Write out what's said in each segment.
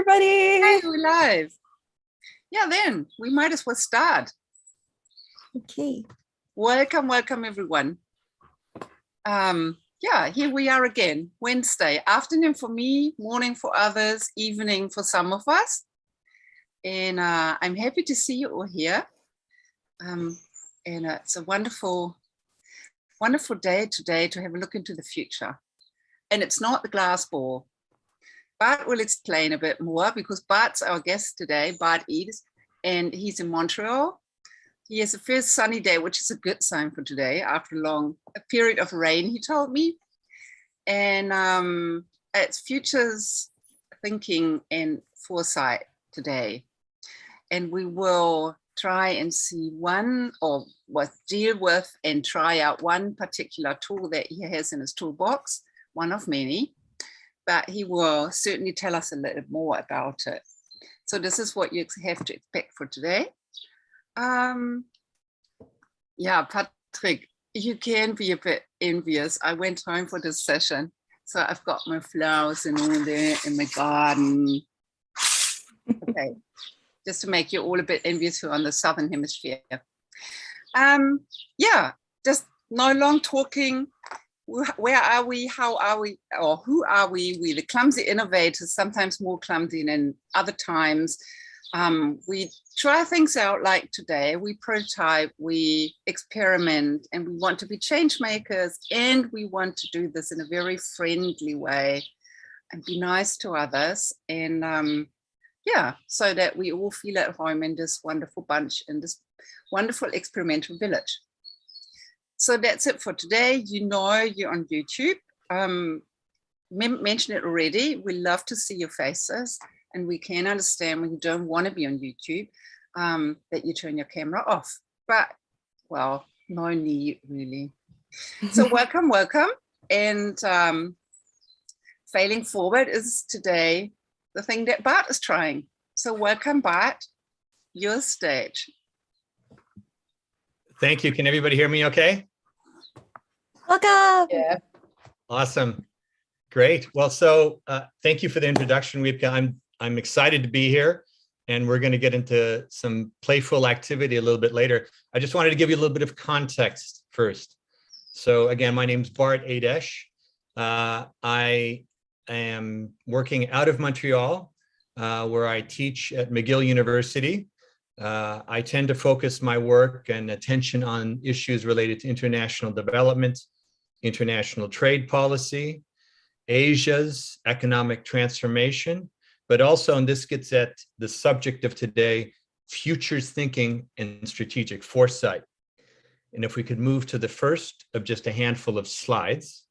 everybody. Hey, we're live. Yeah, then we might as well start. Okay. Welcome, everyone. Yeah, here we are again, Wednesday, afternoon for me, morning for others, evening for some of us. And I'm happy to see you all here. And it's a wonderful day today to have a look into the future. And it's not the glass ball. Bart will explain a bit more because Bart's our guest today, Bart Édes, and he's in Montreal. He has the first sunny day, which is a good sign for today after a period of rain, he told me. And it's futures thinking and foresight today. And we will try and see deal with and try out one particular tool that he has in his toolbox, one of many. But he will certainly tell us a little more about it. So this is what you have to expect for today. Yeah, Patrick, you can be a bit envious. I went home for this session, so I've got my flowers and all there in my garden. Okay, just to make you all a bit envious who are on the Southern Hemisphere. Yeah, just no long talking. Where are we? How are we? Or who are we? We're the clumsy innovators, sometimes more clumsy than other times. We try things out like today. We prototype, we experiment, and we want to be change makers. And we want to do this in a very friendly way and be nice to others. And yeah, so that we all feel at home in this wonderful bunch, in this wonderful experimental village. So that's it for today. You know you're on YouTube. Mentioned it already. We love to see your faces, and we can understand when you don't want to be on YouTube, that you turn your camera off. But, well, no need really. So welcome. And failing forward is today the thing that Bart is trying. So welcome, Bart. Your stage. Thank you. Can everybody hear me okay? Welcome. Yeah. Awesome. Great. Well, so thank you for the introduction, Wiebke. I'm excited to be here, and we're going to get into some playful activity a little bit later. I just wanted to give you a little bit of context first. So again, my name's Bart Édes. I am working out of Montreal, where I teach at McGill University. I tend to focus my work and attention on issues related to international development, international trade policy, Asia's economic transformation, but also, and this gets at the subject of today, futures thinking and strategic foresight. And if we could move to the first of just a handful of slides.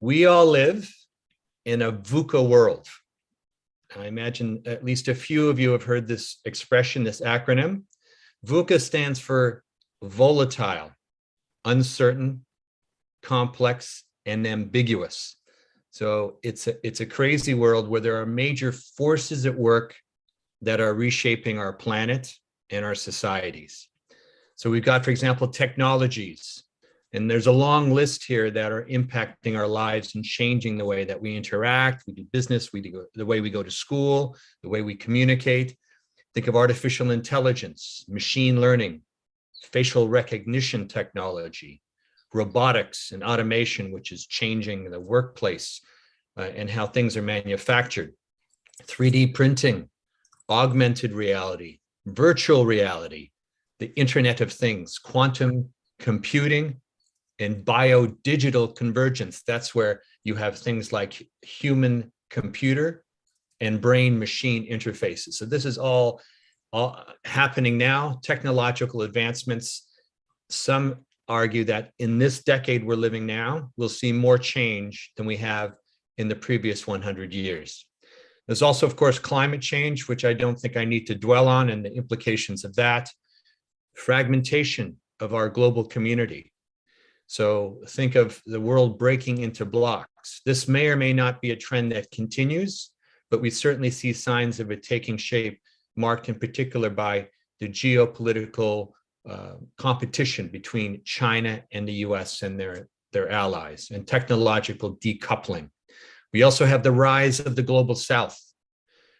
We all live in a VUCA world. I imagine at least a few of you have heard this expression, this acronym. VUCA stands for volatile, uncertain, complex, and ambiguous. So it's a crazy world where there are major forces at work that are reshaping our planet and our societies. So we've got, for example, technologies. And there's a long list here that are impacting our lives and changing the way that we interact, we do business, the way we go to school, the way we communicate. Think of artificial intelligence, machine learning, facial recognition technology, robotics and automation, which is changing the workplace and how things are manufactured, 3D printing, augmented reality, virtual reality, the Internet of Things, quantum computing, and bio-digital convergence. That's where you have things like human computer and brain machine interfaces. So this is all happening now, technological advancements. Some argue that in this decade we're living now, we'll see more change than we have in the previous 100 years. There's also, of course, climate change, which I don't think I need to dwell on, and the implications of that. Fragmentation of our global community. So think of the world breaking into blocks. This may or may not be a trend that continues, but we certainly see signs of it taking shape, marked in particular by the geopolitical competition between China and the US and their allies, and technological decoupling. We also have the rise of the global South.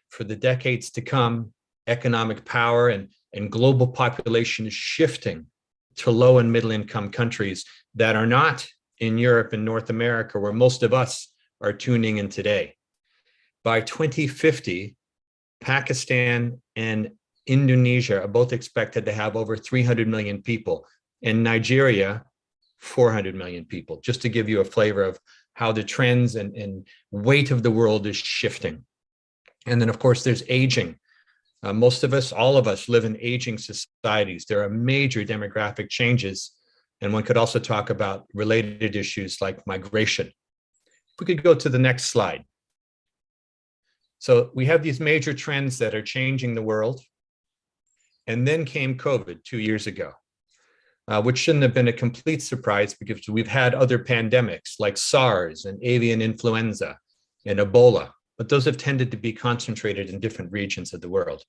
For the decades to come, economic power and global population is shifting to low and middle income countries that are not in Europe and North America, where most of us are tuning in today. By 2050, Pakistan and Indonesia are both expected to have over 300 million people, and Nigeria, 400 million people, just to give you a flavor of how the trends and weight of the world is shifting. And then, of course, there's aging. Most of us, all of us, live in aging societies. There are major demographic changes, and one could also talk about related issues like migration. If we could go to the next slide. So we have these major trends that are changing the world. And then came COVID 2 years ago, which shouldn't have been a complete surprise because we've had other pandemics like SARS and avian influenza and Ebola, but those have tended to be concentrated in different regions of the world.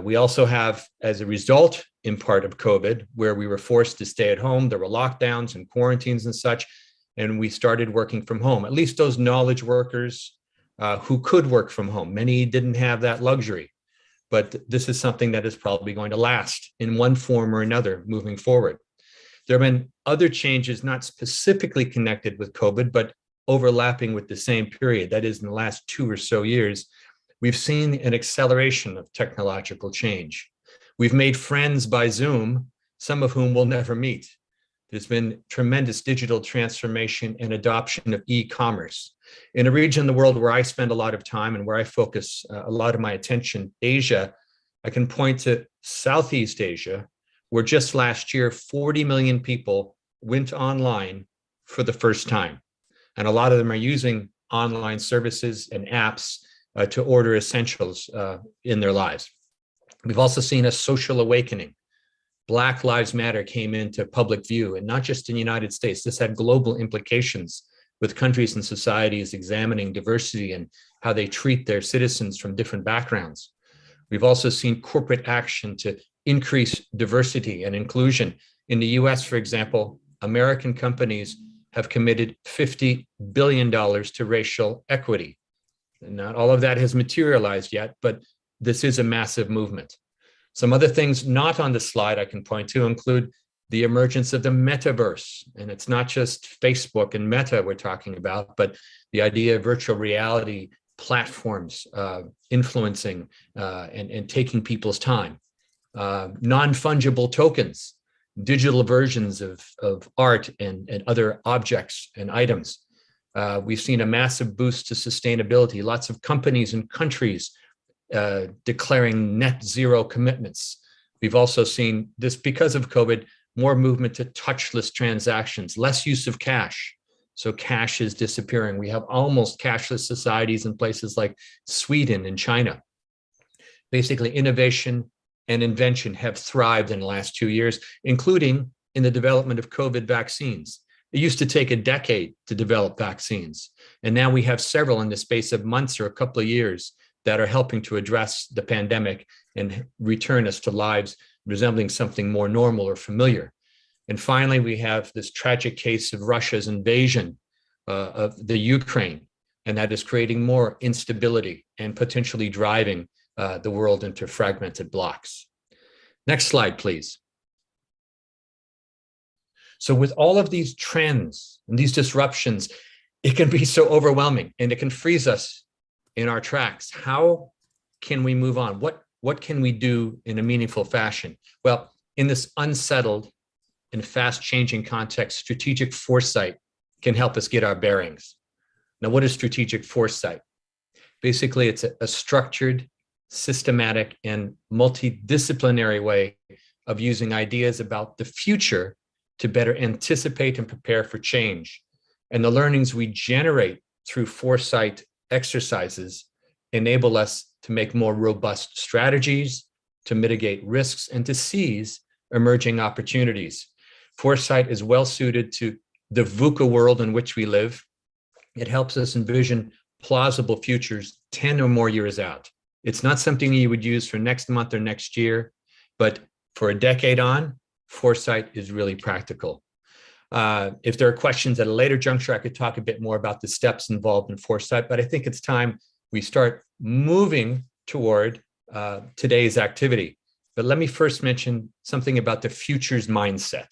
We also have, as a result, in part of COVID, where we were forced to stay at home, there were lockdowns and quarantines and such, and we started working from home, at least those knowledge workers who could work from home. Many didn't have that luxury, but this is something that is probably going to last in one form or another moving forward. There have been other changes not specifically connected with COVID, but overlapping with the same period. That is, in the last 2 or so years, we've seen an acceleration of technological change. We've made friends by Zoom, some of whom we'll never meet. There's been tremendous digital transformation and adoption of e-commerce. In a region in the world where I spend a lot of time and where I focus a lot of my attention, Asia, I can point to Southeast Asia, where just last year, 40 million people went online for the first time. And a lot of them are using online services and apps to order essentials in their lives. We've also seen a social awakening. Black Lives Matter came into public view, and not just in the United States. This had global implications with countries and societies examining diversity and how they treat their citizens from different backgrounds. We've also seen corporate action to increase diversity and inclusion. In the US, for example, American companies have committed $50 billion to racial equity. And not all of that has materialized yet, but this is a massive movement. Some other things not on the slide I can point to include the emergence of the metaverse. And it's not just Facebook and Meta we're talking about, but the idea of virtual reality platforms influencing and taking people's time. Non-fungible tokens, digital versions of art and other objects and items. We've seen a massive boost to sustainability. Lots of companies and countries declaring net zero commitments. We've also seen this, because of COVID, more movement to touchless transactions, less use of cash. So cash is disappearing. We have almost cashless societies in places like Sweden and China. Basically, innovation and invention have thrived in the last 2 years, including in the development of COVID vaccines. It used to take a decade to develop vaccines, and now we have several in the space of months or a couple of years that are helping to address the pandemic and return us to lives resembling something more normal or familiar. And finally, we have this tragic case of Russia's invasion of the Ukraine, and that is creating more instability and potentially driving the world into fragmented blocks. Next slide, please. So with all of these trends and these disruptions, it can be so overwhelming and it can freeze us in our tracks. How can we move on? What can we do in a meaningful fashion? Well, in this unsettled and fast changing context, strategic foresight can help us get our bearings. Now, what is strategic foresight? Basically, it's a structured, systematic, and multidisciplinary way of using ideas about the future to better anticipate and prepare for change. And the learnings we generate through foresight exercises enable us to make more robust strategies, to mitigate risks, and to seize emerging opportunities. Foresight is well suited to the VUCA world in which we live. It helps us envision plausible futures 10 or more years out. It's not something you would use for next month or next year, but for a decade on, foresight is really practical. If there are questions at a later juncture, I could talk a bit more about the steps involved in foresight, but I think it's time we start moving toward today's activity. But let me first mention something about the futures mindset.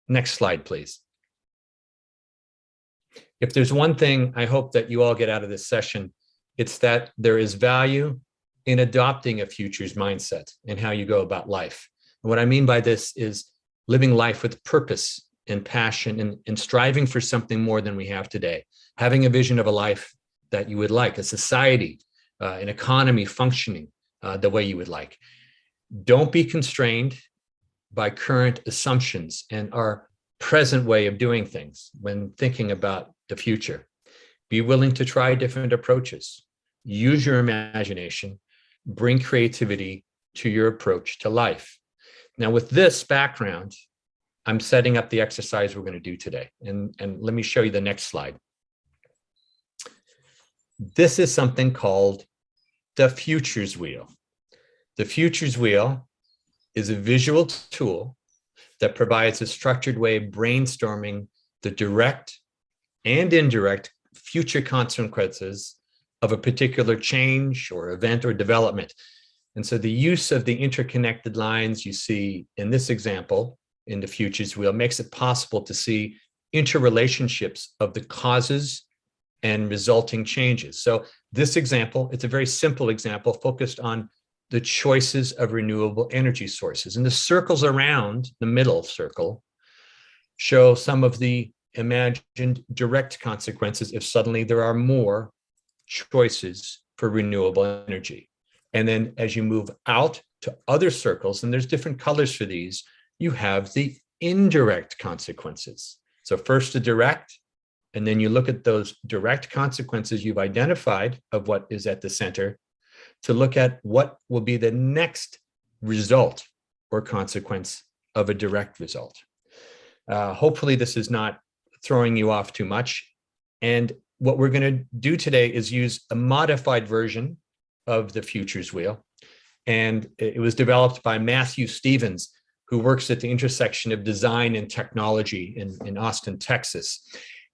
Next slide, please. If there's one thing I hope that you all get out of this session, it's that there is value in adopting a futures mindset in how you go about life. And what I mean by this is living life with purpose and passion and striving for something more than we have today. Having a vision of a life that you would like, a society, an economy functioning the way you would like. Don't be constrained by current assumptions and our present way of doing things when thinking about the future. Be willing to try different approaches. Use your imagination. Bring creativity to your approach to life. Now, with this background, I'm setting up the exercise we're going to do today. And let me show you the next slide. This is something called the futures wheel. The futures wheel is a visual tool that provides a structured way of brainstorming the direct and indirect future consequences of a particular change or event or development. And so the use of the interconnected lines you see in this example in the futures wheel makes it possible to see interrelationships of the causes and resulting changes. So this example, it's a very simple example focused on the choices of renewable energy sources. And the circles around the middle circle show some of the imagined direct consequences if suddenly there are more choices for renewable energy. And then as you move out to other circles, and there's different colors for these, you have the indirect consequences. So first the direct, and then you look at those direct consequences you've identified of what is at the center to look at what will be the next result or consequence of a direct result. Hopefully this is not throwing you off too much. And what we're going to do today is use a modified version of the futures wheel. And it was developed by Matthew Stevens, who works at the intersection of design and technology in Austin, Texas.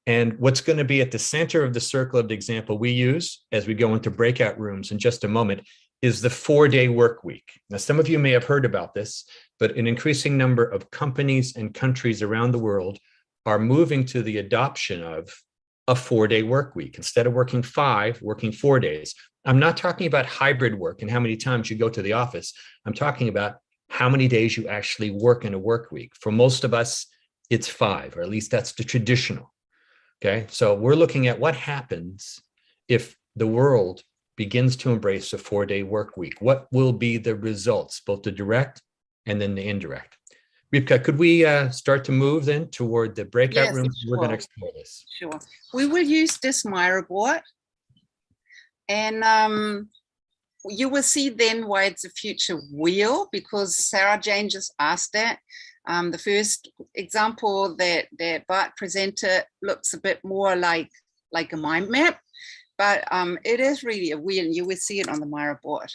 And what's going to be at the center of the circle of the example we use as we go into breakout rooms in just a moment is the 4-day work week. Now, some of you may have heard about this, but an increasing number of companies and countries around the world are moving to the adoption of a 4-day work week. Instead of working 5, working 4 days. I'm not talking about hybrid work and how many times you go to the office. I'm talking about how many days you actually work in a work week. For most of us, it's 5, or at least that's the traditional. Okay, so we're looking at what happens if the world begins to embrace a 4-day work week. What will be the results, both the direct and then the indirect? Rivka, could we start to move then toward the breakout rooms? Sure. We're going to explore this. Sure. We will use this Miro board. And you will see then why it's a future wheel, because Sarah Jane just asked that. The first example that Bart presented looks a bit more like a mind map, but it is really a wheel, and you will see it on the Miro board.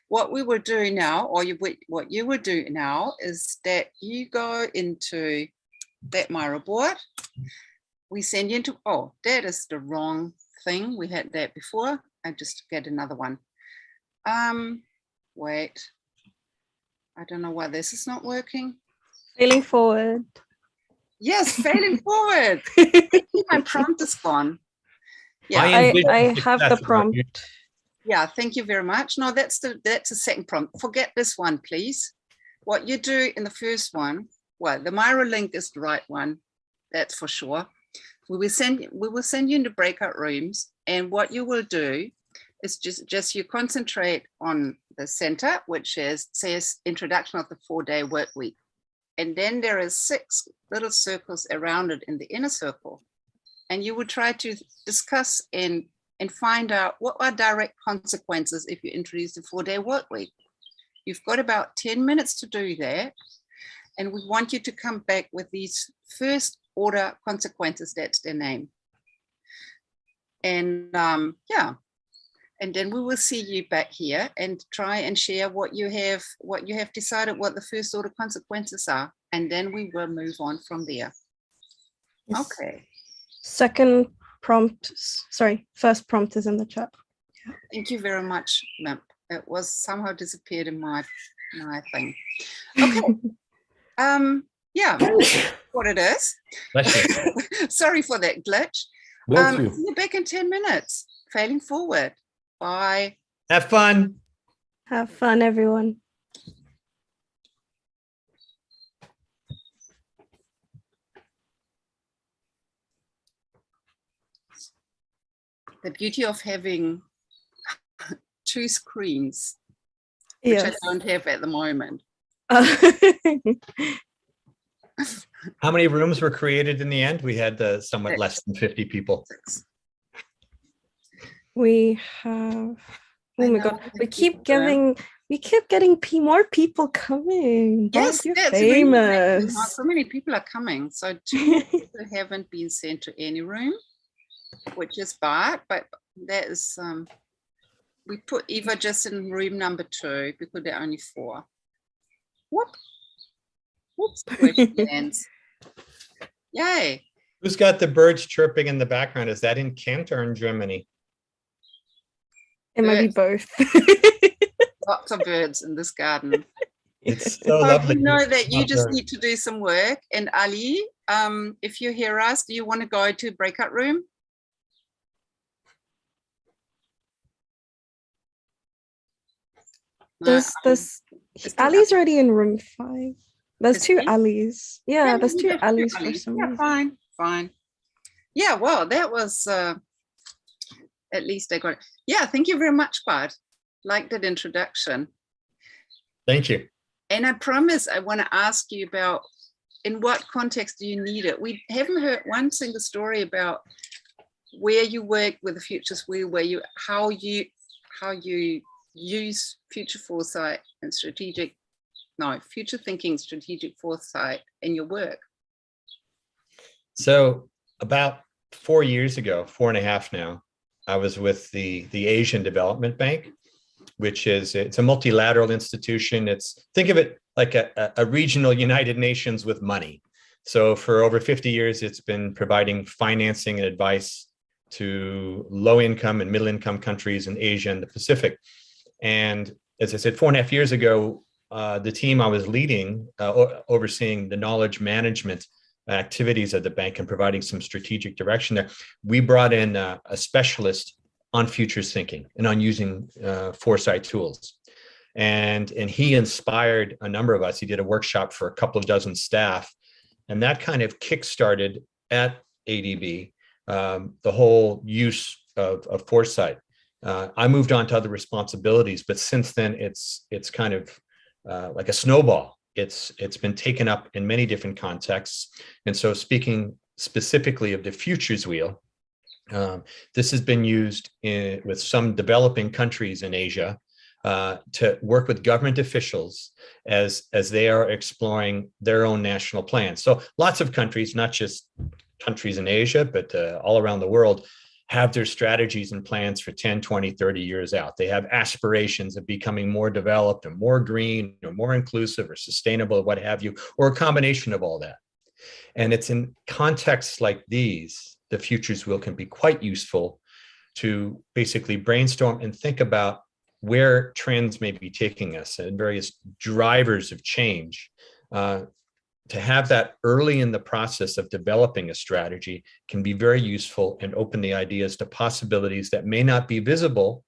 What we will do now, or what you will do now, is that you go into that Miro board. We send you into, oh, that is the wrong thing. We had that before. I just get another one. Wait, I don't know why this is not working. Failing forward. Yes, failing forward. My prompt is gone. Yeah, I have the prompt. Yeah, thank you very much. No, that's the second prompt. Forget this one, please. What you do in the first one, well, the Miro link is the right one, that's for sure. We will send you into breakout rooms, and what you will do is just you concentrate on the center, which says introduction of the 4-day work week. And then there is 6 little circles around it in the inner circle. And you would try to discuss and find out what are direct consequences if you introduce the 4-day work week. You've got about 10 minutes to do that. And we want you to come back with these first order consequences, that's their name. And yeah. And then we will see you back here and try and share what you have decided what the first order consequences are. And then we will move on from there. Yes. Okay. First prompt is in the chat. Thank you very much, Mimp. It was somehow disappeared in my thing. Okay. Yeah, what it is. Bless you. Sorry for that glitch. Bless See you. you back in 10 minutes. Failing forward. Bye. Have fun. Have fun, everyone. The beauty of having 2 screens, which Yes. I don't have at the moment. How many rooms were created in the end? We had somewhat less than 50 people. 6. We have, I oh my know, God, we we have keep people getting more people coming. Yes, Bart, you're that's really amazing. famous. So many people are coming. So 2 people haven't been sent to any room, which is Bart, but that is, we put Eva just in room number 2 because there are only 4. Whoop. Whoops. Questions. Yay. Who's got the birds chirping in the background? Is that in Kent or in Germany? It might be both. Lots of birds in this garden. It's so So lovely. you know that you just Birds. need to do some work. And Ali, if you hear us, do you want to go to breakout room? No, There's There's 2 Ali's already in room 5. There's Is 2 he? Ali's. Yeah, there's we 2 have Ali's for Ali's. some Yeah, reason. fine. Yeah, well, that was at least I got it. Yeah, thank you very much, Bart. Like that introduction. Thank you. And I promise I want to ask you about in what context do you need it? We haven't heard one single story about where you work with the Futures Wheel, how you use future foresight and future thinking, strategic foresight in your work. So about 4 years ago, 4.5 now, I was with the Asian Development Bank, which it's a multilateral institution. Think of it like a regional United Nations with money. So for over 50 years, it's been providing financing and advice to low income and middle income countries in Asia and the Pacific. And as I said, 4.5 years ago, the team I was leading, overseeing the knowledge management activities of the bank and providing some strategic direction there, we brought in a specialist on futures thinking and on using foresight tools. And he inspired a number of us. He did a workshop for a couple of dozen staff. And that kind of kickstarted at ADB the whole use of foresight. I moved on to other responsibilities, but since then it's kind of like a snowball. It's been taken up in many different contexts. And so speaking specifically of the futures wheel, this has been used with some developing countries in Asia to work with government officials as they are exploring their own national plans. So lots of countries, not just countries in Asia, but all around the world, have their strategies and plans for 10, 20, 30 years out. They have aspirations of becoming more developed or more green or more inclusive or sustainable or what have you, or a combination of all that. And it's in contexts like these, the futures wheel can be quite useful to basically brainstorm and think about where trends may be taking us and various drivers of change. To have that early in the process of developing a strategy can be very useful and open the ideas to possibilities that may not be visible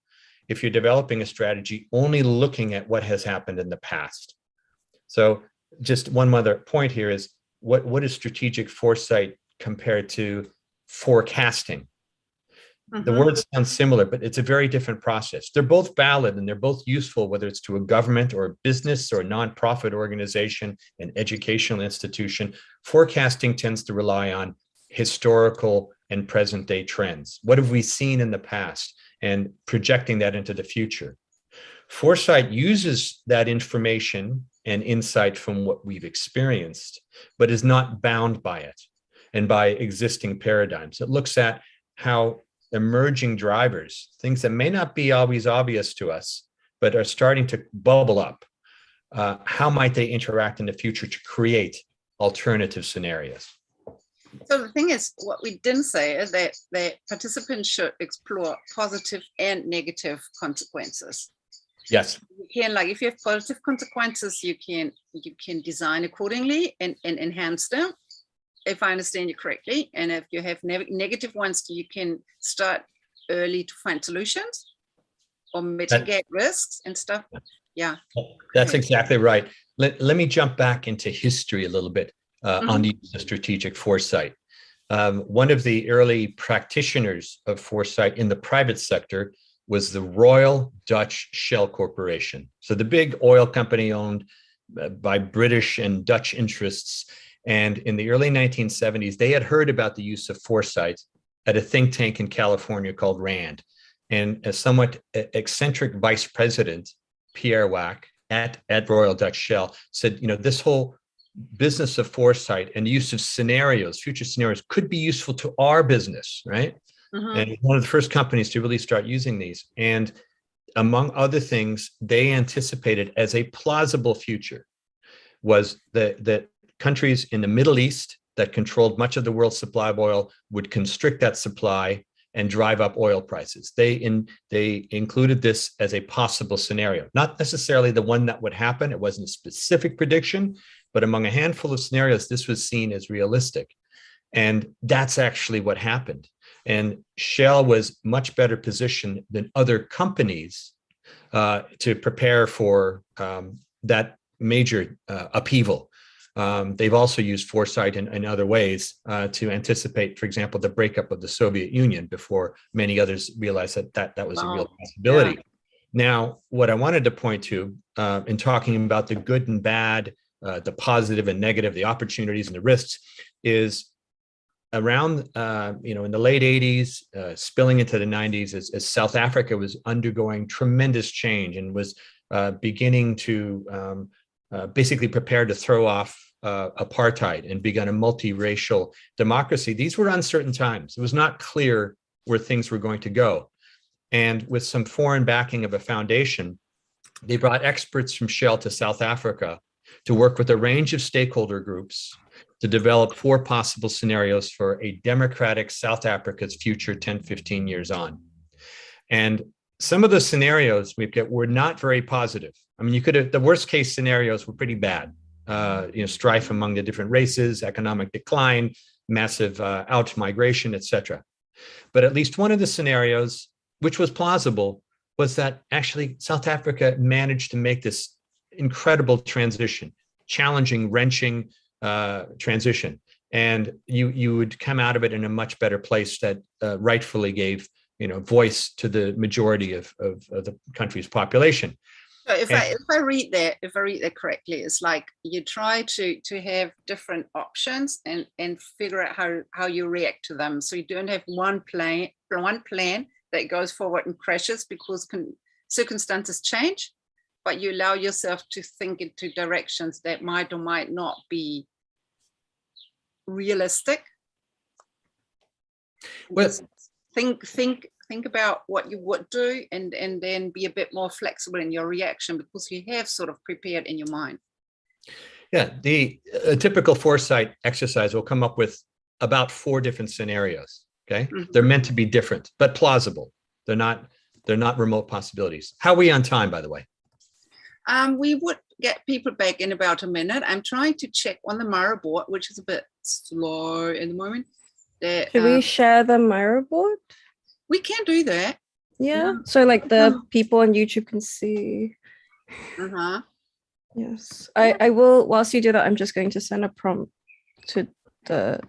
if you're developing a strategy only looking at what has happened in the past. So just one other point here is what is strategic foresight compared to forecasting? The words sound similar, but it's a very different process. They're both valid and they're both useful, whether it's to a government or a business or a nonprofit organization, an educational institution. Forecasting tends to rely on historical and present day trends. What have we seen in the past and projecting that into the future? Foresight uses that information and insight from what we've experienced, but is not bound by it and by existing paradigms. It looks at how emerging drivers, things that may not be always obvious to us, but are starting to bubble up. How might they interact in the future to create alternative scenarios? So the thing is, what we didn't say is that participants should explore positive and negative consequences. Yes. You can, like, if you have positive consequences, you can design accordingly and enhance them, if I understand you correctly. And if you have negative ones, you can start early to find solutions or mitigate risks and stuff. Yeah. That's exactly right. Let me jump back into history a little bit on the strategic foresight. One of the early practitioners of foresight in the private sector was the Royal Dutch Shell Corporation. So the big oil company owned by British and Dutch interests. And in the early 1970s, they had heard about the use of foresight at a think tank in California called RAND. And a somewhat eccentric vice president, Pierre Wack, at Royal Dutch Shell, said, this whole business of foresight and the use of scenarios, future scenarios, could be useful to our business, right? And one of the first companies to really start using these. And among other things, they anticipated as a plausible future was that countries in the Middle East that controlled much of the world's supply of oil would constrict that supply and drive up oil prices. They included this as a possible scenario, not necessarily the one that would happen. It wasn't a specific prediction, but among a handful of scenarios, this was seen as realistic. And that's actually what happened. And Shell was much better positioned than other companies to prepare for that major upheaval. They've also used foresight in other ways to anticipate, for example, the breakup of the Soviet Union before many others realized that was a real possibility. Yeah. Now, what I wanted to point to in talking about the good and bad, the positive and negative, the opportunities and the risks, is around in the late 80s, spilling into the 90s, as South Africa was undergoing tremendous change and was beginning to basically prepare to throw off apartheid and begun a multiracial democracy. These were uncertain times. It was not clear where things were going to go. And with some foreign backing of a foundation, they brought experts from Shell to South Africa to work with a range of stakeholder groups to develop 4 possible scenarios for a democratic South Africa's future 10, 15 years on. And some of the scenarios we've got were not very positive. I mean, the worst case scenarios were pretty bad. Strife among the different races, economic decline, massive out-migration, etc. But at least one of the scenarios, which was plausible, was that actually South Africa managed to make this incredible transition, challenging, wrenching transition. And you would come out of it in a much better place that rightfully gave voice to the majority of the country's population. So if I read that correctly, it's like you try to have different options and figure out how you react to them. So you don't have one plan that goes forward and crashes because circumstances change, but you allow yourself to think into directions that might or might not be realistic. Well, think about what you would do and then be a bit more flexible in your reaction because you have sort of prepared in your mind. Yeah, a typical foresight exercise will come up with about 4 different scenarios. Okay, they're meant to be different but plausible. They're not remote possibilities. How are we on time, by the way? We would get people back in about a minute. I'm trying to check on the Miro board, which is a bit slow at the moment. Should we share the Miro board? We can do that. Yeah. So like the people on YouTube can see. Yes. I will, whilst you do that, I'm just going to send a prompt to the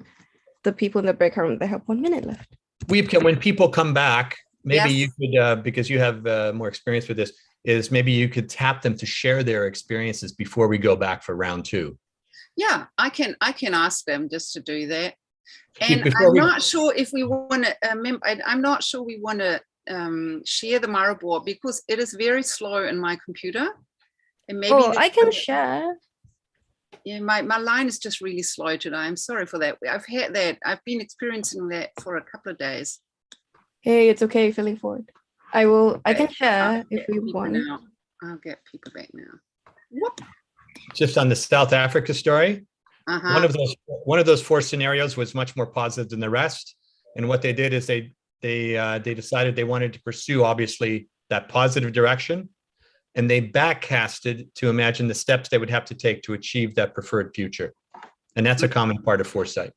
people in the breakout room. They have 1 minute left. When people come back, maybe Yes. you could, because you have more experience with this, is maybe you could tap them to share their experiences before we go back for round 2. Yeah, I can ask them just to do that. And I'm not sure if we want to. I'm not sure we want to share the Miro board because it is very slow in my computer. And maybe I can share. Yeah, my line is just really slow today. I'm sorry for that. I've had that. I've been experiencing that for a couple of days. Hey, it's okay, feeling forward. I can share if we want. I'll get people back now. Whoop. Just on the South Africa story, One of those four scenarios was much more positive than the rest. And what they did is they decided they wanted to pursue, obviously, that positive direction. And they backcasted to imagine the steps they would have to take to achieve that preferred future. And that's a common part of foresight.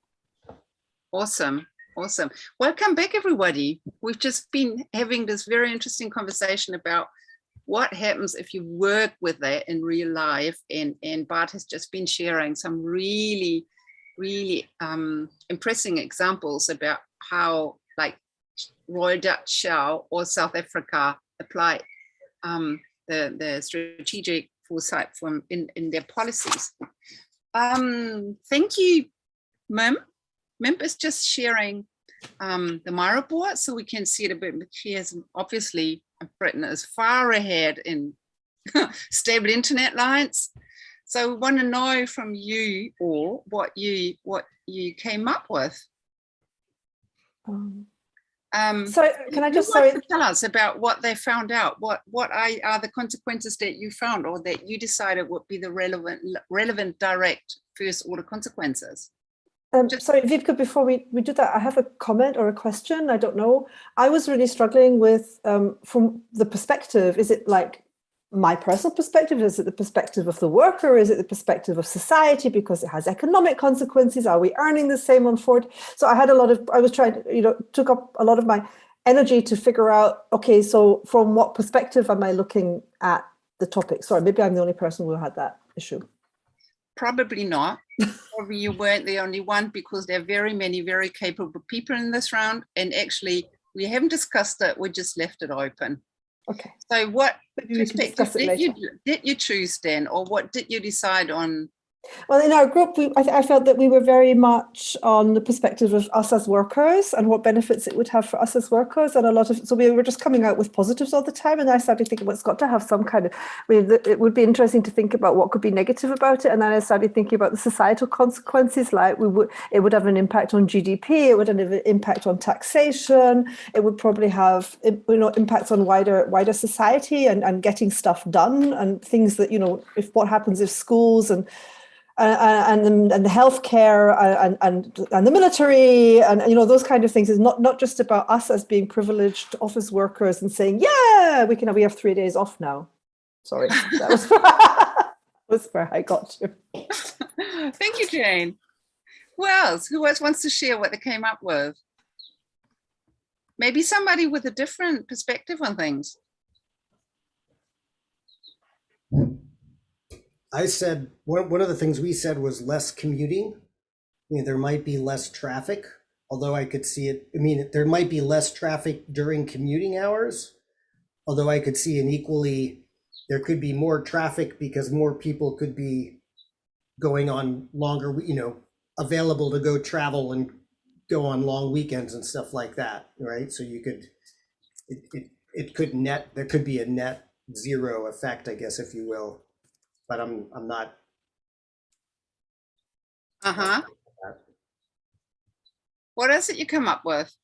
Awesome. Awesome. Welcome back, everybody. We've just been having this very interesting conversation about what happens if you work with that in real life. And Bart has just been sharing some really, really impressive examples about how, like, Royal Dutch Shell or South Africa apply the strategic foresight in their policies. Thank you, Mim. Mim is just sharing the Miro board so we can see it a bit. She has obviously, Britain is far ahead in stable internet lines. So we want to know from you all what you came up with. So can I just tell us about what they found out? What are the consequences that you found, or that you decided would be the relevant direct first order consequences? Sorry, VUCA, before we do that, I have a comment or a question. I don't know. I was really struggling with, from the perspective, is it like my personal perspective? Is it the perspective of the worker? Is it the perspective of society because it has economic consequences? Are we earning the same on Ford? So I was trying to, took up a lot of my energy to figure out, okay, so from what perspective am I looking at the topic? Sorry, maybe I'm the only person who had that issue. Probably not. Probably you weren't the only one, because there are very many very capable people in this round, and actually we haven't discussed it, we just left it open. Okay. So what perspective did you choose then, or what did you decide on? Well, in our group, I felt that we were very much on the perspective of us as workers and what benefits it would have for us as workers, and so we were just coming out with positives all the time. And I started thinking, well, it's got to have some kind of, it would be interesting to think about what could be negative about it. And then I started thinking about the societal consequences, like it would have an impact on GDP, it would have an impact on taxation, it would probably have impacts on wider society and getting stuff done, and things that, if what happens if schools and the healthcare and the military and those kind of things is not just about us as being privileged office workers and saying, yeah, we have 3 days off now. Sorry, that was where I got to. Thank you, Jane. Who else wants to share what they came up with? Maybe somebody with a different perspective on things. I said one of the things we said was less commuting. There might be less traffic, although I could see it. There might be less traffic during commuting hours, although I could see there could be more traffic because more people could be going on longer, available to go travel and go on long weekends and stuff like that, right? So you could, it could there could be a net zero effect, I guess, if you will. But I'm not. What else did you come up with?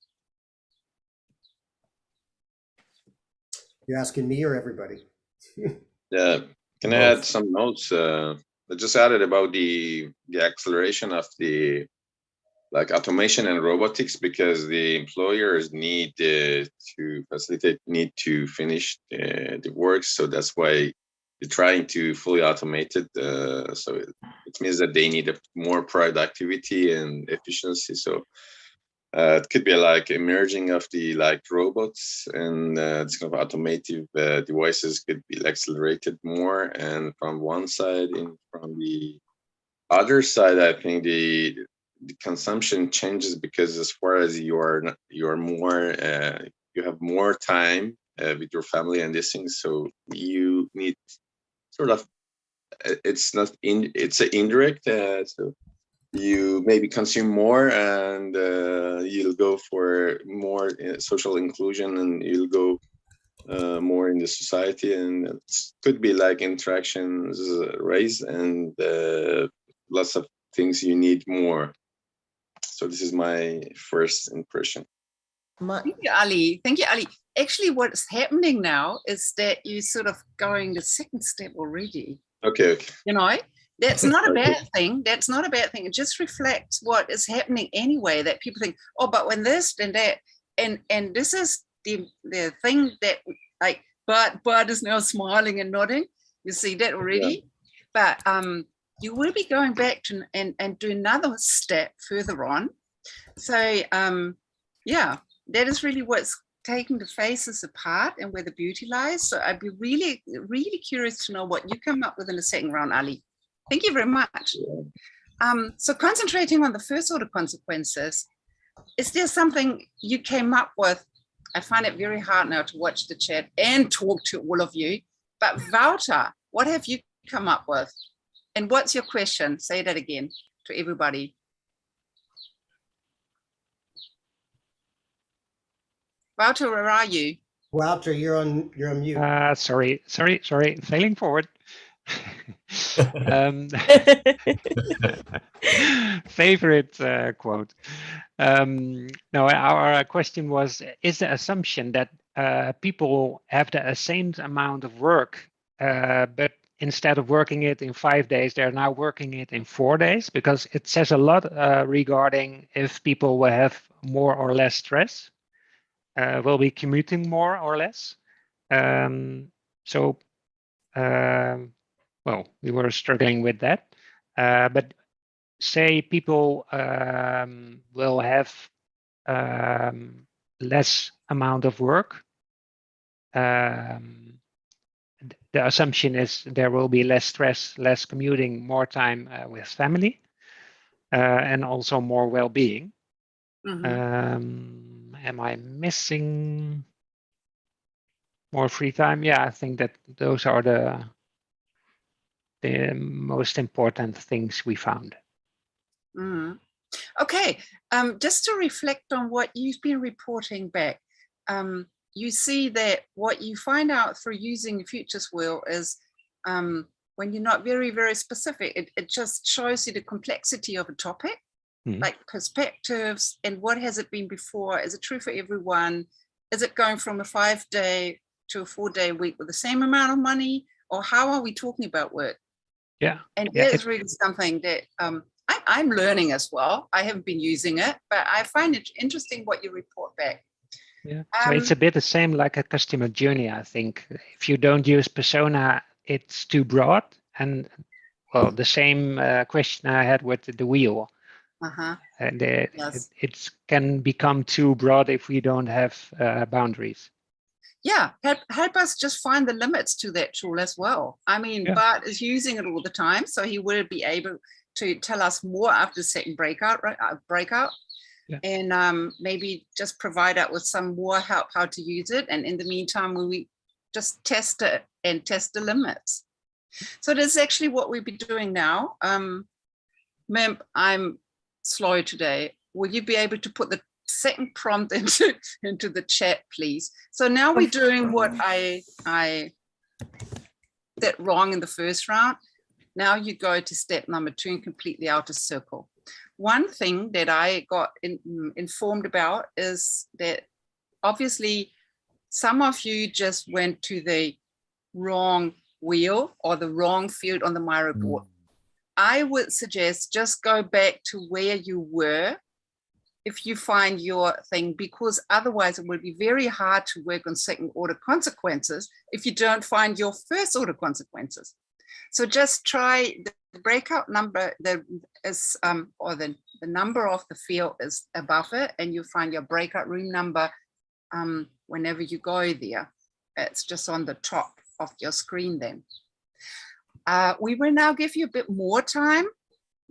You're asking me or everybody? Yeah, can I add some notes? I just added about the acceleration of the automation and robotics, because the employers need to finish the work, so that's why they're trying to fully automate it. So it means that they need more productivity and efficiency. So it could be like emerging of the robots, and this kind of automated devices could be accelerated more. And from one side, and from the other side, I think the consumption changes, because as far as you have more time with your family and these things, so you need sort of, it's an indirect, so you maybe consume more, and you'll go for more social inclusion, and you'll go more in the society, and it could be like interactions raise, and lots of things you need more. So this is my first impression. Thank you, Ali. Thank you, Ali. Actually, what's happening now is that you're sort of going the second step already. Okay. That's not a bad thing. That's not a bad thing. It just reflects what is happening anyway, that people think, oh, but when this and that, and this is the thing that, like, Bart is now smiling and nodding. You see that already? Yeah. But you will be going back to and do another step further on. So yeah, that is really what's taking the faces apart and where the beauty lies. So I'd be really, really curious to know what you come up with in the second round, Ali. Thank you very much. So concentrating on the first order consequences, is there something you came up with? I find it very hard now to watch the chat and talk to all of you, but Wouter, what have you come up with? And what's your question? Say that again to everybody. Wouter, where are you? Wouter, you're on mute. Sorry, failing forward. Favorite quote. No, our question was, is the assumption that people have the same amount of work, but instead of working it in 5 days, they're now working it in 4 days? Because it says a lot regarding if people will have more or less stress, will be commuting more or less. Well, we were struggling with that, but say people will have less amount of work. The assumption is there will be less stress, less commuting, more time with family, and also more well-being. Mm-hmm. Am I missing more free time? Yeah, I think that those are the most important things we found. Mm. Okay, just to reflect on what you've been reporting back, you see that what you find out through using the futures wheel is when you're not very, very specific, it just shows you the complexity of a topic, like perspectives and what has it been before? Is it true for everyone? Is it going from a 5-day to a 4-day week with the same amount of money? Or how are we talking about work? Yeah. And that is really something that I'm learning as well. I haven't been using it, but I find it interesting what you report back. Yeah. So it's a bit the same like a customer journey, I think. If you don't use persona, it's too broad. And well, the same question I had with the wheel. And it can become too broad if we don't have boundaries. Yeah, help us just find the limits to that tool as well. I mean, yeah. Bart is using it all the time, so he will be able to tell us more after the second breakout, yeah. And maybe just provide us with some more help how to use it. And in the meantime, we just test it and test the limits. So that's actually what we'll be doing now. Mimp, I'm slow today. Will you be able to put the second prompt into the chat, please? So now we're doing what I did wrong in the first round. Now you go to step number 2 and complete the outer circle. One thing that I got informed about is that obviously some of you just went to the wrong wheel or the wrong field on the Miro board. I would suggest just go back to where you were if you find your thing, because otherwise it will be very hard to work on second order consequences if you don't find your first order consequences. So just try the breakout number or the number of the field is above it, and you find your breakout room number whenever you go there. It's just on the top of your screen then. We will now give you a bit more time.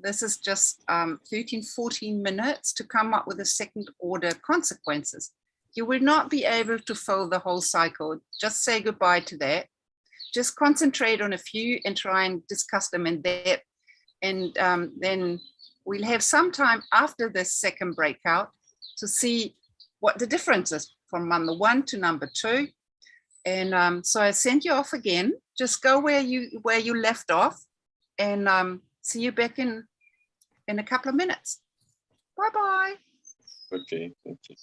This is just 13, 14 minutes to come up with the second order consequences. You will not be able to fill the whole cycle. Just say goodbye to that. Just concentrate on a few and try and discuss them in depth. And then we'll have some time after this second breakout to see what the difference is from number 1 to number 2. And so I send you off again. Just go where you left off, and see you back in a couple of minutes. Bye-bye. Okay, thank you.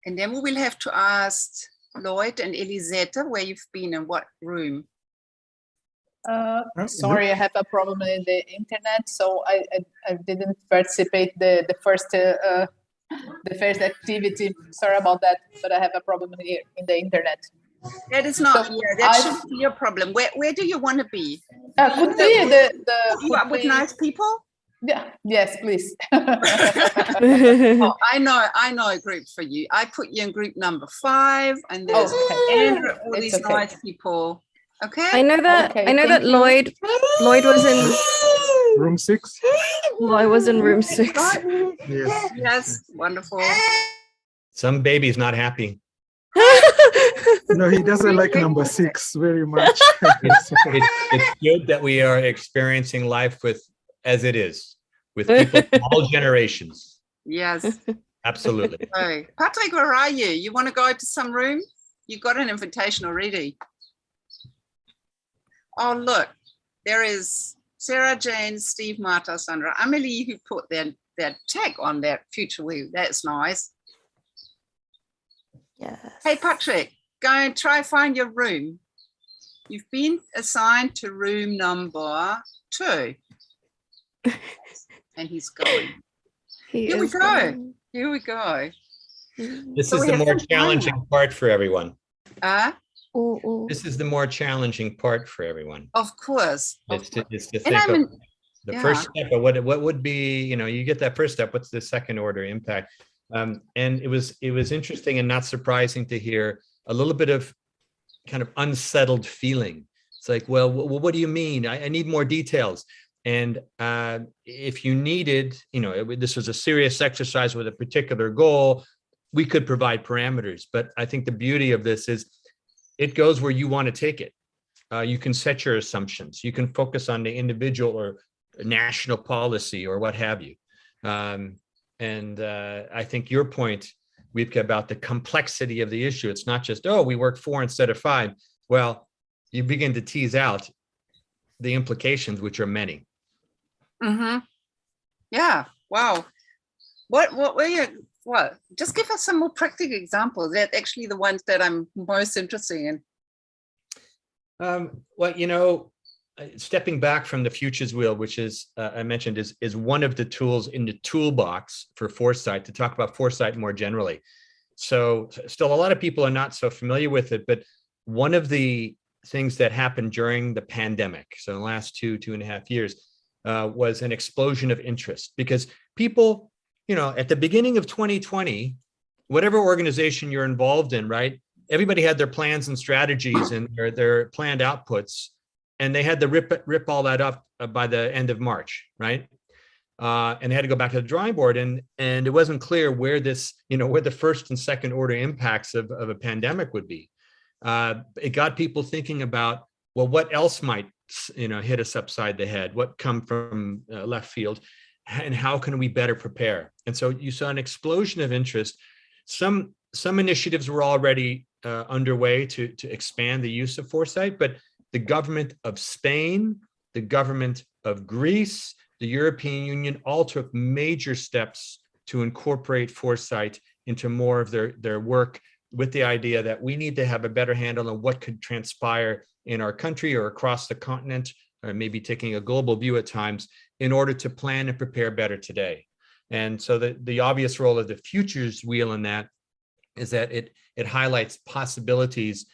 And then we will have to ask Lloyd and Elisetta, where you've been in what room? Sorry, I have a problem in the internet, so I didn't participate the first activity. Sorry about that, but I have a problem here in the internet. That is not, So yeah, that shouldn't be your problem. Where do you want to be? could be You up with nice people? Yeah, yes, please. Oh, I know a group for you. I put you in group number 5, and there's Andrew, all It's these okay. nice people. Okay. I know that. Okay, I know that thank you. Lloyd was in. Room 6. Lloyd was in room 6. Yes. Yes, wonderful. Some baby's not happy. No, he doesn't like number 6 very much. It's good that we are experiencing life with as it is, with people from all generations. Yes. Absolutely. So, Patrick, where are you? You want to go to some room? You got an invitation already. Oh, look, there is Sarah, Jane, Steve, Marta, Sandra, Amelie, who put their tag on that future wheel. That's nice. Yes. Hey, Patrick, go and try find your room. You've been assigned to room number 2. And he's going. Here we go. Here we go. This So is we the have more some challenging time. part for everyone. Ooh. This is the more challenging part for everyone. Of course. It's to And think I'm of in, the yeah. first step of what would be, you get that first step, what's the second order impact? And it was interesting and not surprising to hear a little bit of kind of unsettled feeling. It's like, well, what do you mean? I need more details. And if you needed, this was a serious exercise with a particular goal, we could provide parameters. But I think the beauty of this is it goes where you want to take it. You can set your assumptions. You can focus on the individual or national policy or what have you. And I think your point, Wiebke, about the complexity of the issue, it's not just, we work 4 instead of 5. Well, you begin to tease out the implications, which are many. Mm-hmm. Yeah. Wow. What were you? What? Just give us some more practical examples. They're actually the ones that I'm most interested in. Well, stepping back from the futures wheel, which is I mentioned is one of the tools in the toolbox for Foresight, to talk about Foresight more generally. So still a lot of people are not so familiar with it, but one of the things that happened during the pandemic, so in the last 2.5 years, was an explosion of interest, because people, at the beginning of 2020, whatever organization you're involved in, right? Everybody had their plans and strategies and their planned outputs, and they had to rip all that up by the end of March, right? And they had to go back to the drawing board, and it wasn't clear where this, where the first and second order impacts of a pandemic would be. It got people thinking about, well, what else might, hit us upside the head? What come from left field? And how can we better prepare? And so you saw an explosion of interest. Some initiatives were already underway to expand the use of Foresight, but the government of Spain, the government of Greece, the European Union all took major steps to incorporate Foresight into more of their work, with the idea that we need to have a better handle on what could transpire in our country or across the continent, or maybe taking a global view at times, in order to plan and prepare better today. And so the obvious role of the futures wheel in that is that it highlights possibilities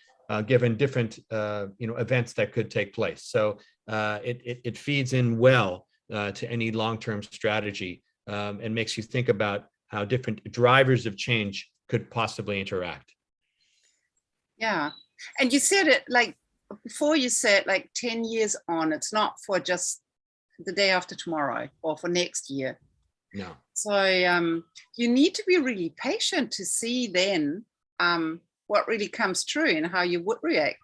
given different events that could take place. So it feeds in well to any long-term strategy and makes you think about how different drivers of change could possibly interact. Yeah. And you said it before, you said 10 years on, it's not for just the day after tomorrow or for next year. No. So you need to be really patient to see then what really comes true and how you would react.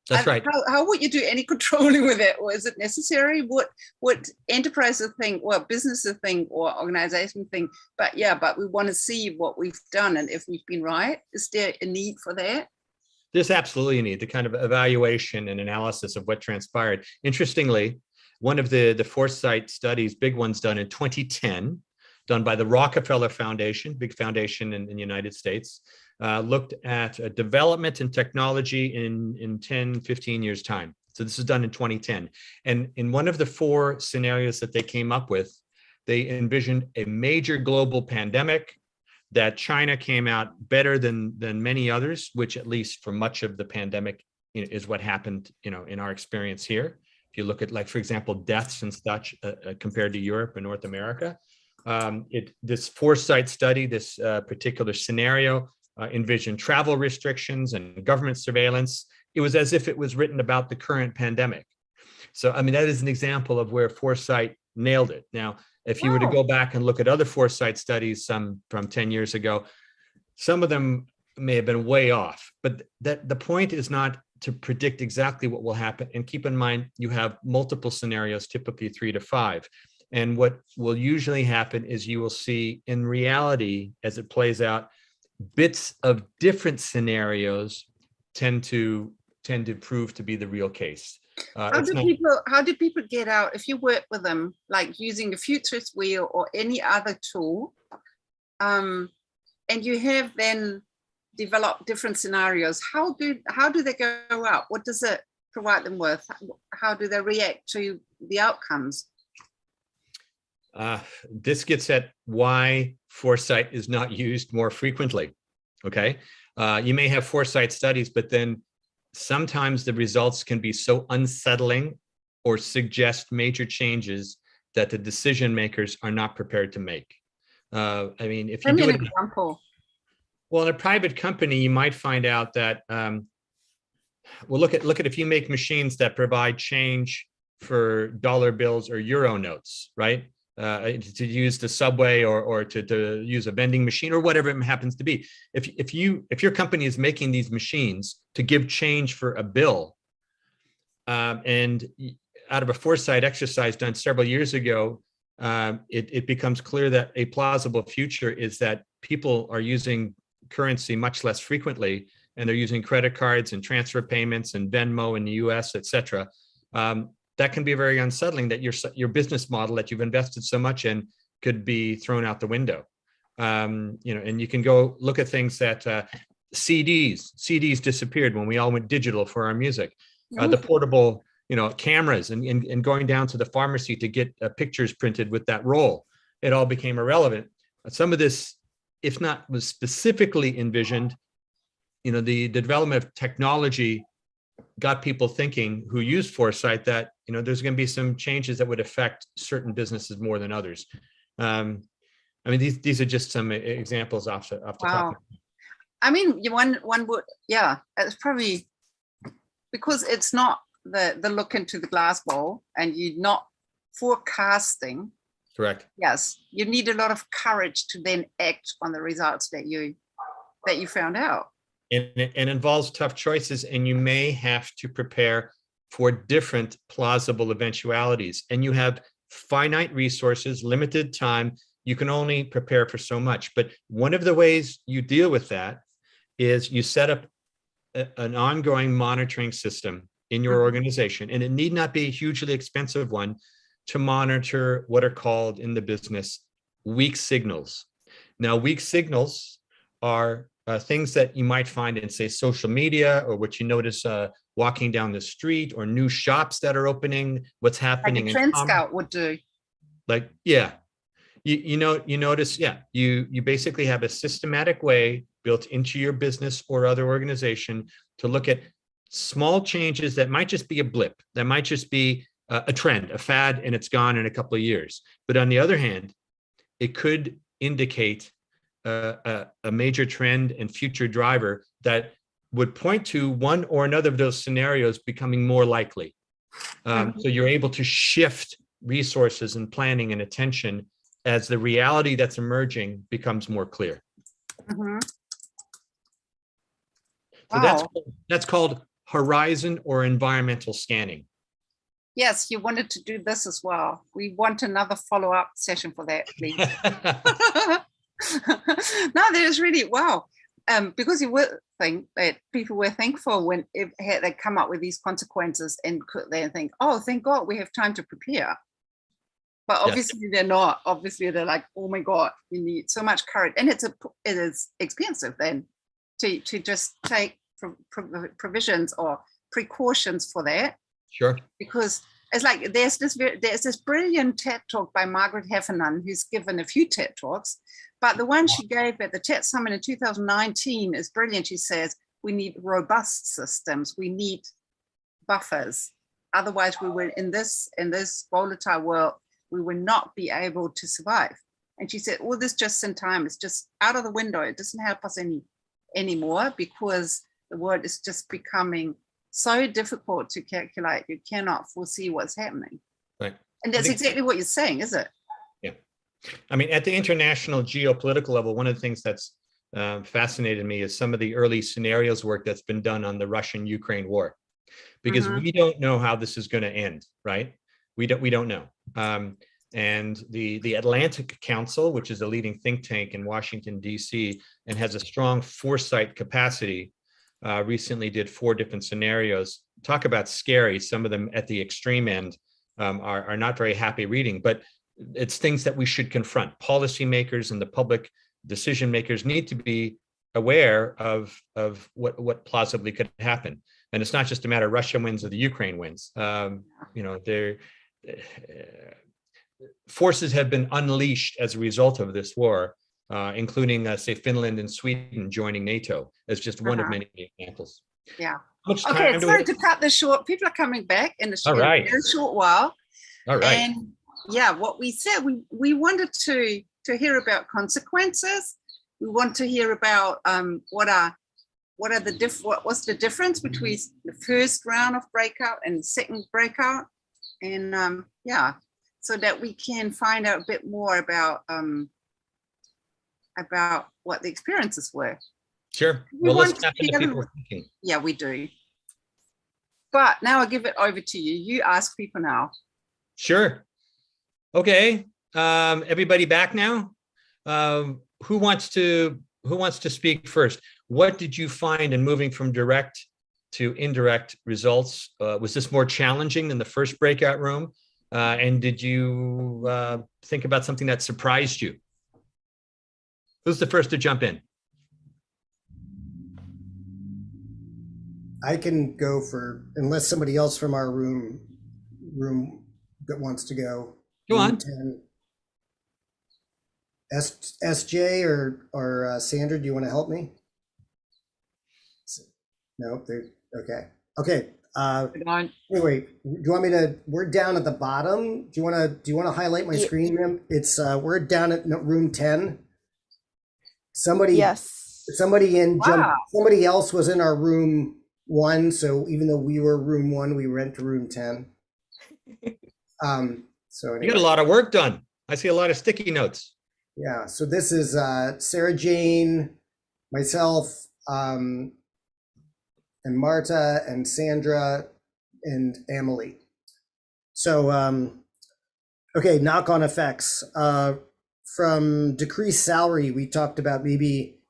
That's right. How would you do any controlling with it? Or is it necessary? What enterprises think, what businesses think, or organizations think, but we want to see what we've done and if we've been right. Is there a need for that? There's absolutely a need, the kind of evaluation and analysis of what transpired. Interestingly, one of the Foresight studies, big ones done in 2010, done by the Rockefeller Foundation, big foundation in the United States, looked at development and technology in 10, 15 years time. So this is done in 2010. And in one of the 4 scenarios that they came up with, they envisioned a major global pandemic, that China came out better than many others, which at least for much of the pandemic is what happened, in our experience here. If you look at, like, for example, deaths and such compared to Europe and North America, this Foresight study, this particular scenario envisioned travel restrictions and government surveillance. It was as if it was written about the current pandemic. So, I mean, that is an example of where Foresight nailed it. Now, if you were to go back and look at other Foresight studies, some from 10 years ago, some of them may have been way off, but the point is not to predict exactly what will happen. And keep in mind, you have multiple scenarios, typically 3 to 5. And what will usually happen is you will see in reality, as it plays out, bits of different scenarios tend to prove to be the real case. How do people get out if you work with them, like using a futurist wheel or any other tool, and you have then developed different scenarios? How do they go out? What does it provide them with? How do they react to the outcomes? This gets at why Foresight is not used more frequently. Okay, you may have Foresight studies, but then sometimes the results can be so unsettling or suggest major changes that the decision makers are not prepared to make. I mean, if you do an example. Well, in a private company, you might find out that, well, look at if you make machines that provide change for dollar bills or euro notes, right? To use the subway or to use a vending machine or whatever it happens to be. If your company is making these machines to give change for a bill, and out of a Foresight exercise done several years ago, it becomes clear that a plausible future is that people are using currency much less frequently, and they're using credit cards and transfer payments and Venmo in the US, et cetera. That can be very unsettling, that your business model that you've invested so much in could be thrown out the window. And you can go look at things that CDs disappeared when we all went digital for our music. The portable, cameras and going down to the pharmacy to get pictures printed with that roll, it all became irrelevant. Some of this, if not was specifically envisioned, the development of technology got people thinking who used Foresight that, there's going to be some changes that would affect certain businesses more than others. I mean, these are just some examples off the top. I mean, one would, it's probably because it's not the look into the glass bowl and you're not forecasting. Correct. Yes, you need a lot of courage to then act on the results that you found out. And it involves tough choices, and you may have to prepare for different plausible eventualities. And you have finite resources, limited time. You can only prepare for so much. But one of the ways you deal with that is you set up an ongoing monitoring system in your organization. And it need not be a hugely expensive one to monitor what are called in the business weak signals. Now, weak signals are things that you might find in, say, social media, or what you notice walking down the street, or new shops that are opening, what's happening. Like a trend scout would do. Like, yeah, you notice, yeah, you basically have a systematic way built into your business or other organization to look at small changes that might just be a blip, that might just be a trend, a fad, and it's gone in a couple of years. But on the other hand, it could indicate a major trend and future driver that would point to one or another of those scenarios becoming more likely. So you're able to shift resources and planning and attention as the reality that's emerging becomes more clear. So that's called horizon or environmental scanning. Yes, you wanted to do this as well. We want another follow-up session for that, please. No, there's really, wow. Because you would think that people were thankful when they come up with these consequences and could then think, oh, thank God we have time to prepare. But obviously they're not. Obviously they're like, oh my God, we need so much courage. And it is expensive then. to just take provisions or precautions for that. Sure. Because it's like there's this brilliant TED talk by Margaret Heffernan, who's given a few TED talks, but the one she gave at the TED Summit in 2019 is brilliant. She says we need robust systems, we need buffers. Otherwise, we will in this volatile world, we will not be able to survive. And she said, all this just in time is just out of the window. It doesn't help us anymore because the world is just becoming so difficult to calculate. You cannot foresee what's happening. Right. And that's exactly what you're saying, is it? Yeah. I mean, at the international geopolitical level, one of the things that's fascinated me is some of the early scenarios work that's been done on the Russian-Ukraine war, because we don't know how this is going to end, right? We don't know. And the Atlantic Council, which is a leading think tank in Washington, D.C., and has a strong foresight capacity, recently did 4 different scenarios. Talk about scary. Some of them at the extreme end are not very happy reading, but it's things that we should confront. Policymakers and the public decision makers need to be aware of what plausibly could happen. And it's not just a matter of Russia wins or the Ukraine wins. Forces have been unleashed as a result of this war, including, say, Finland and Sweden joining NATO as just one of many examples. Yeah. Okay, sorry to cut this short. People are coming back in a very short while. All right. And yeah, what we said, we wanted to hear about consequences. We want to hear about what's the difference between the first round of breakout and the second breakout, and so that we can find out a bit more about what the experiences were. Sure. Well, let's tap into people thinking. Yeah, we do. But now I'll give it over to you. You ask people now. Sure. Okay. Everybody back now? Who wants to speak first? What did you find in moving from direct to indirect results? Was this more challenging than the first breakout room? And did you think about something that surprised you? Who's the first to jump in? I can go for, unless somebody else from our room that wants to go. Go on. SJ or Sandra, do you want to help me? No, okay. Anyway, do you want me to? We're down at the bottom. Do you want to highlight my screen, ma'am? It's we're down at room 10. Somebody else was in our room 1. So even though we were room 1, we went to room 10. So anyway. You got a lot of work done. I see a lot of sticky notes. Yeah. So this is Sarah Jane, myself, and Marta and Sandra and Emily. So, okay, knock-on effects. From decreased salary, we talked about maybe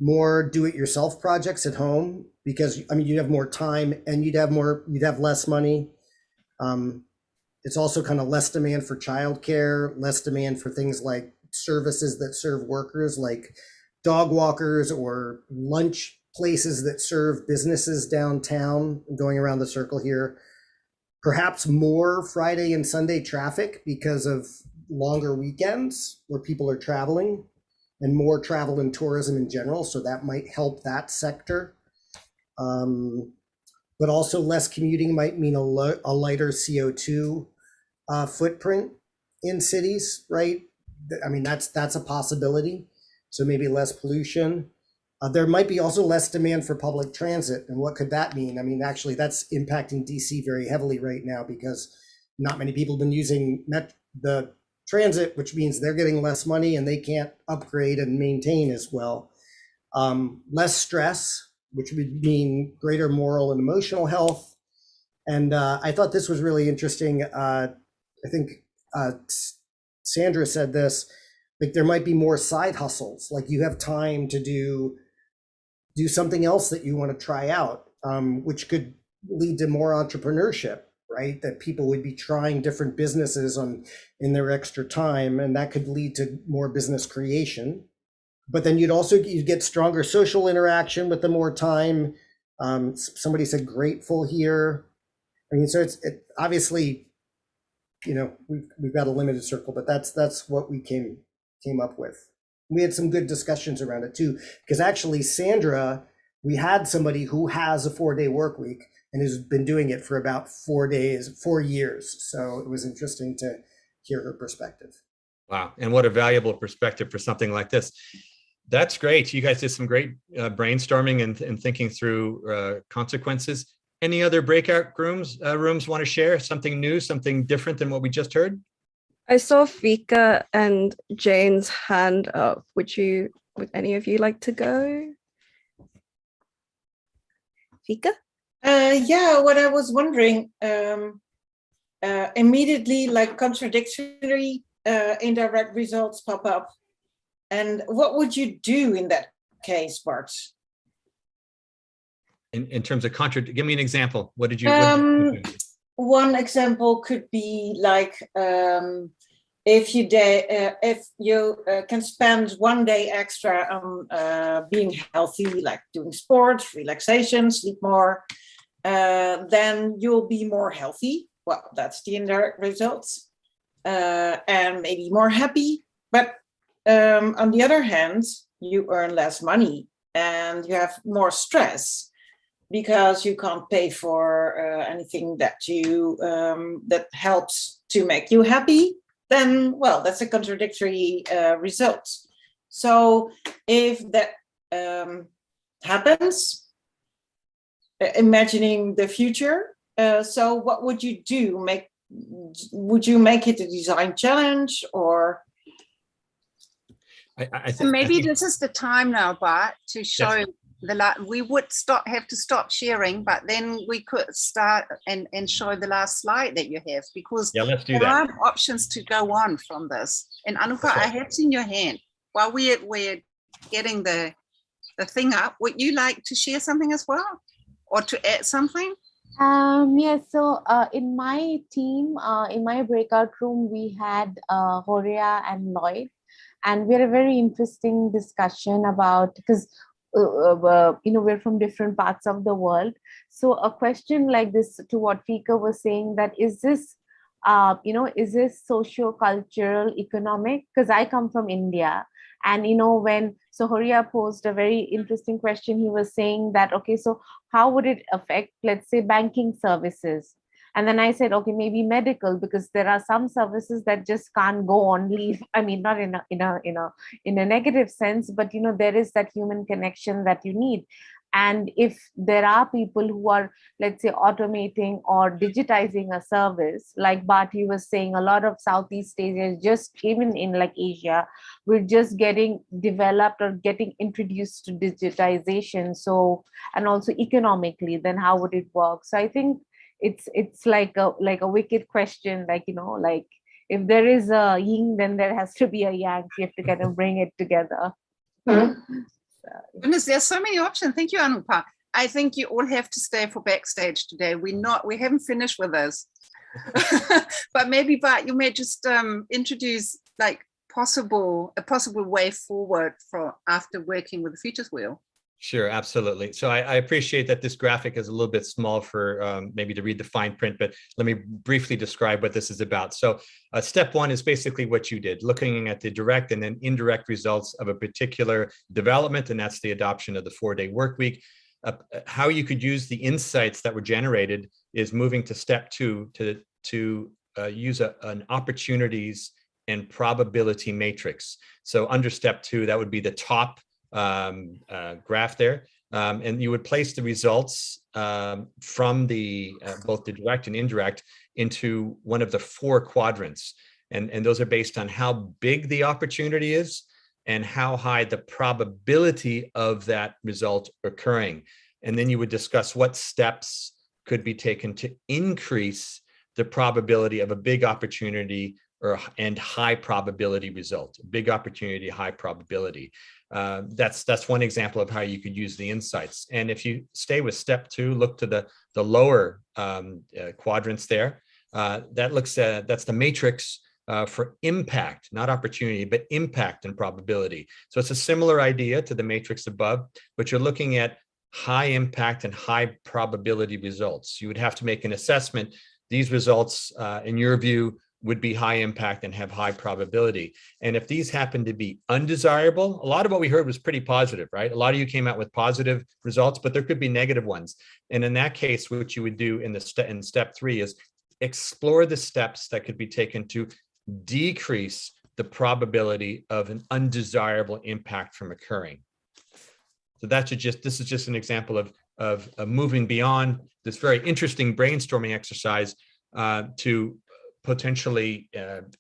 more do-it-yourself projects at home, because I mean, you'd have more time and you'd have less money. It's also kind of less demand for childcare, less demand for things like services that serve workers, like dog walkers or lunch places that serve businesses downtown, going around the circle here. Perhaps more Friday and Sunday traffic because of longer weekends where people are traveling, and more travel and tourism in general. So that might help that sector. But also less commuting might mean a lighter CO2 footprint in cities, right? I mean, that's a possibility. So maybe less pollution. There might be also less demand for public transit. And what could that mean? I mean, actually, that's impacting DC very heavily right now, because not many people have been using the transit, which means they're getting less money and they can't upgrade and maintain as well. Less stress, which would mean greater moral and emotional health. And I thought this was really interesting. I think Sandra said this, like there might be more side hustles, like you have time to do something else that you want to try out, which could lead to more entrepreneurship, right? That people would be trying different businesses in their extra time, and that could lead to more business creation. but then you'd get stronger social interaction with the more time. Somebody said grateful here. I mean, so it obviously, you know, we've got a limited circle, but that's what we came up with. We had some good discussions around it too, because actually Sandra, we had somebody who has a 4-day work week and has been doing it for about 4 years. So it was interesting to hear her perspective. Wow, and what a valuable perspective for something like this. That's great. You guys did some great brainstorming and thinking through consequences. Any other breakout rooms want to share something new, something different than what we just heard? I saw VUCA and Jane's hand up. Would any of you like to go? VUCA? Yeah, what I was wondering, immediately like contradictory indirect results pop up. And what would you do in that case, Bart? In terms of give me an example. What did you do? One example could be like if you can spend 1 day extra on being healthy, like doing sports, relaxation, sleep more, then you'll be more healthy. Well, that's the indirect results, and maybe more happy. But on the other hand, you earn less money and you have more stress, because you can't pay for anything that you that helps to make you happy. Then, well, that's a contradictory result. So if that happens, imagining the future, so what would you do? Would you make it a design challenge, or? I think Maybe this is the time now, Bart, to show. Yes. We would have to stop sharing, but then we could start and show the last slide that you have, because let's do there that. are options to go on from this. And Anupa, I have seen your hand. While we're getting the thing up, would you like to share something as well, or to add something? Yeah, so in my team, in my breakout room, we had Horia and Lloyd, and we had a very interesting discussion about, because we're from different parts of the world. So a question like this, to what Fika was saying, that is this, is this socio-cultural, economic? Because I come from India, and when Horia posed a very interesting question, he was saying that, okay, so how would it affect, let's say, banking services? And then I said, okay, maybe medical, because there are some services that just can't go on leave. I mean, not in a negative sense, but there is that human connection that you need. And if there are people who are, let's say, automating or digitizing a service, like Bharti was saying, a lot of Southeast Asia, just even in like Asia, we're just getting developed or getting introduced to digitization. So, and also economically, then how would it work? So I think it's like a wicked question, like like if there is a yin, then there has to be a yang. You have to kind of bring it together. Goodness, there's so many options. Thank you, Anupa. I think you all have to stay for backstage today. We haven't finished with this. But maybe, Bart, you may just introduce like a possible way forward for after working with the Futures Wheel. Sure, absolutely. So I appreciate that this graphic is a little bit small for maybe to read the fine print, but let me briefly describe what this is about. So step one is basically what you did, looking at the direct and then indirect results of a particular development, and that's the adoption of the 4-day work week. How you could use the insights that were generated is moving to step two to use an opportunities and probability matrix. So under step two, that would be the top graph there, and you would place the results from the both the direct and indirect into one of the 4 quadrants, and those are based on how big the opportunity is and how high the probability of that result occurring. And then you would discuss what steps could be taken to increase the probability of a big opportunity and high probability result. Big opportunity, high probability. That's one example of how you could use the insights. And if you stay with step 2, look to the lower quadrants there. That's the matrix for impact, not opportunity, but impact and probability. So it's a similar idea to the matrix above, but you're looking at high impact and high probability results. You would have to make an assessment. These results, in your view, would be high impact and have high probability. And if these happen to be undesirable, a lot of what we heard was pretty positive, right? A lot of you came out with positive results, but there could be negative ones. And in that case, what you would do in step 3 is explore the steps that could be taken to decrease the probability of an undesirable impact from occurring. So this is just an example of moving beyond this very interesting brainstorming exercise to potentially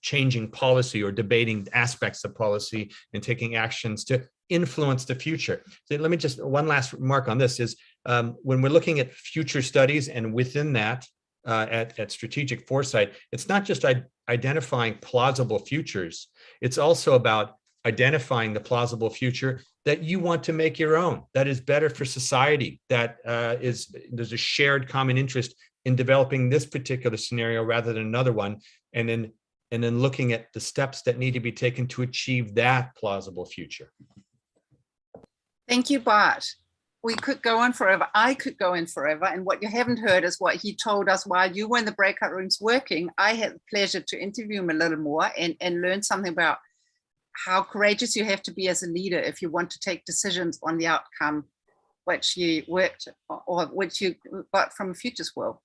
changing policy or debating aspects of policy and taking actions to influence the future. So let me just, one last remark on this is when we're looking at future studies, and within that at strategic foresight, it's not just identifying plausible futures, it's also about identifying the plausible future that you want to make your own, that is better for society, that there's a shared common interest in developing this particular scenario rather than another one, and then looking at the steps that need to be taken to achieve that plausible future. Thank you, Bart. We could go on forever. I could go on forever. And what you haven't heard is what he told us while you were in the breakout rooms working. I had the pleasure to interview him a little more and learn something about how courageous you have to be as a leader if you want to take decisions on the outcome which you worked or which you got from a futures world.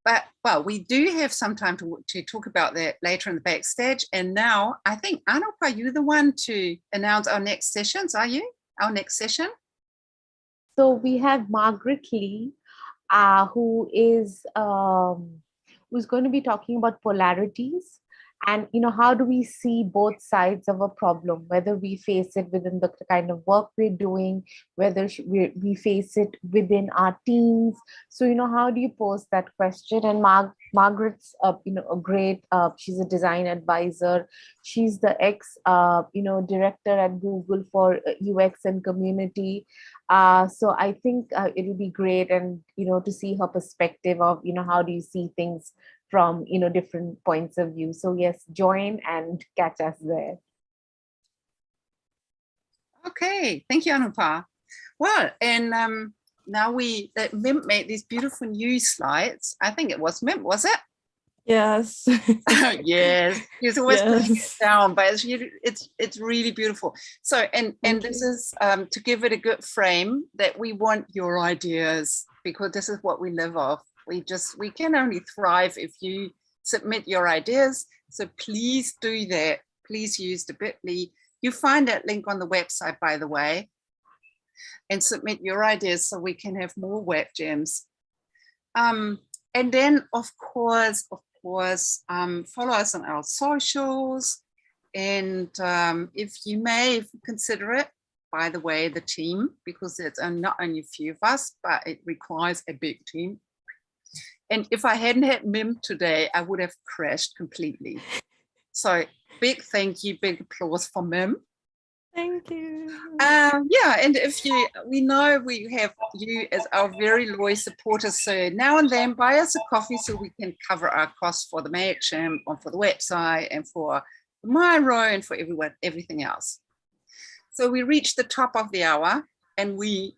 But well, we do have some time to talk about that later in the backstage. And now I think, Anupa, you're the one to announce our next sessions, are you? Our next session? So we have Margaret Lee, who is who's going to be talking about polarities. And, you know, how do we see both sides of a problem, whether we face it within the kind of work we're doing, whether we face it within our teams. So, you know, how do you pose that question? And Margaret's, you know, a great, she's a design advisor. She's the you know, director at Google for UX and community. So I think it'll be great, and, you know, to see her perspective of, you know, how do you see things from, you know, different points of view. So yes, join and catch us there. Okay, thank you, Anupa. Well, and now Mimp made these beautiful new slides. I think it was Mimp, was it? Yes. Yes, he's always putting it Yes. down, but it's really beautiful. So, and this is to give it a good frame, that we want your ideas, because this is what we live off. We can only thrive if you submit your ideas. So please do that. Please use the bit.ly. You find that link on the website, by the way, and submit your ideas so we can have more web gems. And then, of course, follow us on our socials. And if you consider it, by the way, the team, because it's not only a few of us, but it requires a big team. And if I hadn't had Mim today, I would have crashed completely. So big thank you, big applause for Mim. Thank you. Yeah, and we know we have you as our very loyal supporters. So now and then buy us a coffee so we can cover our costs for the Mailchimp, and for the website, and for Miro, and for everything else. So we reached the top of the hour, and we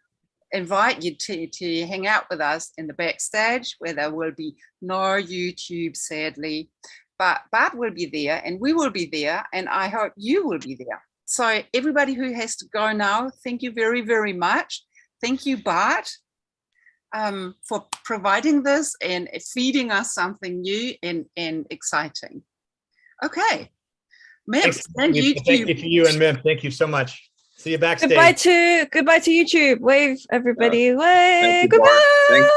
invite you to hang out with us in the backstage, where there will be no YouTube, sadly, but Bart will be there, and we will be there, and I hope you will be there. So everybody who has to go now, thank you very, very much. Thank you, Bart, for providing this and feeding us something new and exciting. Okay, Mim, Thank you to you and Mim. Thank you so much. See you backstage. Goodbye to YouTube. Wave, everybody. Wave. Thank you, Goodbye. Bart. Thank